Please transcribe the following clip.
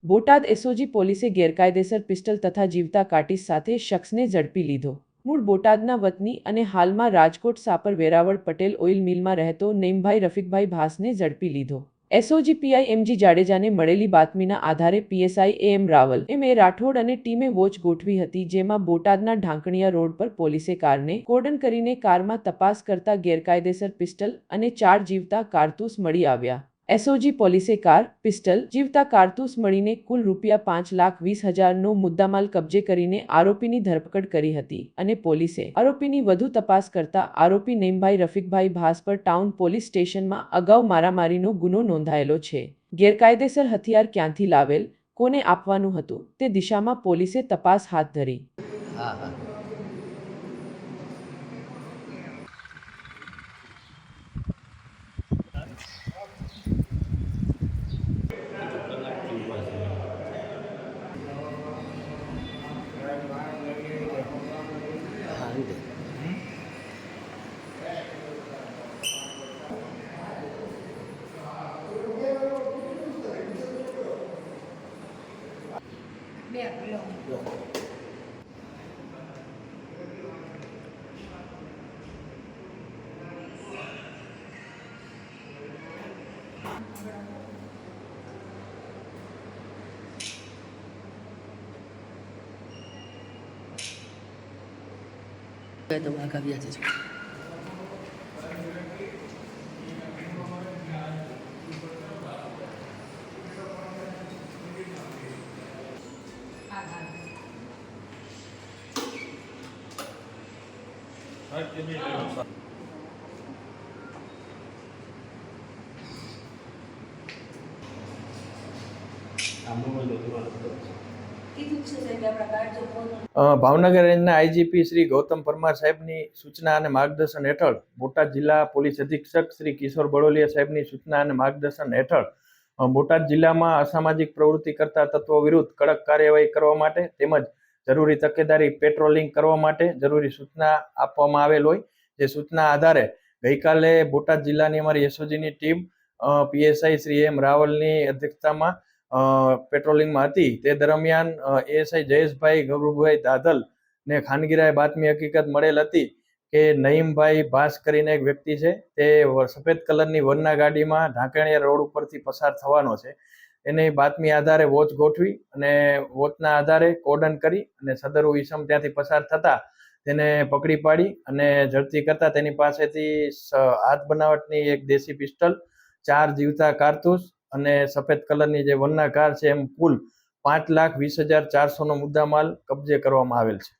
Botad SOG પોલીસે ગેરકાયદેસર pistol તથા જીવતા કાર્ટીસ સાથે શખ્સને ઝડપી લીધો। મૂળ બોટાદના વતની અને હાલમાં રાજકોટ સાપર વેરાવળ પટેલ ઓઇલ મિલમાં રહેતો નઈમભાઈ રફીકભાઈ ભાસને ઝડપી લીધો। એસઓજી પીઆઈ એમજી જાડેજાને મળેલી બાતમીના આધારે પીએસઆઈ એમ રાવલ એમ રાઠોડ અને ટીમે વોચ ગોઠવી હતી, જેમાં બોટાદના ઢાંકણિયા રોડ પર પોલીસે કારને કોર્ડન કરીને કારમાં તપાસ કરતા ગેરકાયદેસર પિસ્ટલ અને 4 જીવતા કારતૂસ મળી આવ્યા। એસઓજી પોલીસે કાર, પિસ્ટલ, જીવતા કારતૂસ મળીને કુલ ₹5,20,000નો મુદ્દામાલ કબજે કરીને આરોપીની ધરપકડ કરી હતી અને પોલીસે આરોપીની વધુ તપાસ કરતા આરોપી નઈમભાઈ રફીકભાઈ ભાસ પર ટાઉન પોલીસ સ્ટેશનમાં અગાઉ મારામારીનો ગુનો નોંધાયેલો છે। ગેરકાયદેસર હથિયાર ક્યાંથી લાવેલ, કોને આપવાનું હતું તે દિશામાં પોલીસે તપાસ હાથ ધરી। તો ભાગાવ્યા છે। ભાવનગર રેન્જના આઈજીપી શ્રી ગૌતમ પરમાર સાહેબની સૂચના અને માર્ગદર્શન હેઠળ બોટાદ જિલ્લા પોલીસ અધિક્ષક શ્રી કિશોર બડોલિયા સાહેબની સૂચના અને માર્ગદર્શન હેઠળ બોટાદ જિલ્લામાં અસામાજિક પ્રવૃત્તિ કરતા તત્વો વિરુદ્ધ કડક કાર્યવાહી કરવા માટે તેમજ જરૂરી તકેદારી પેટ્રોલિંગ કરવા માટે જરૂરી સૂચના આપવામાં આવેલ હોય। જે સૂચના આધારે ગઈકાલે બોટાદ જિલ્લાની અમારી એસઓજીની ટીમ પીએસઆઈ શ્રી એમ રાવલની અધ્યક્ષતામાં પેટ્રોલિંગમાં હતી। તે દરમિયાન એએસઆઈ જયેશભાઈ ગૌરવભાઈ દાદલ ને ખાનગીરાએ બાતમી હકીકત મળેલ હતી કે નઈમભાઈ ભાસ કરીને એક વ્યક્તિ છે, તે સફેદ કલરની વરના ગાડીમાં ઢાંકણિયા રોડ ઉપરથી પસાર થવાનો છે। એની બાતમી આધારે વોચ ગોઠવી અને વોચના આધારે કોર્ડન કરી અને સદરુ ઈસમ ત્યાંથી પસાર થતા તેને પકડી પાડી અને ઝડપી કરતા તેની પાસેથી હાથ બનાવટની એક દેશી પિસ્ટલ, 4 જીવતા કારતૂસ અને સફેદ કલરની જે વરના કાર છે, એમ કુલ ₹5,20,400નો મુદ્દામાલ કબજે કરવામાં આવેલ છે।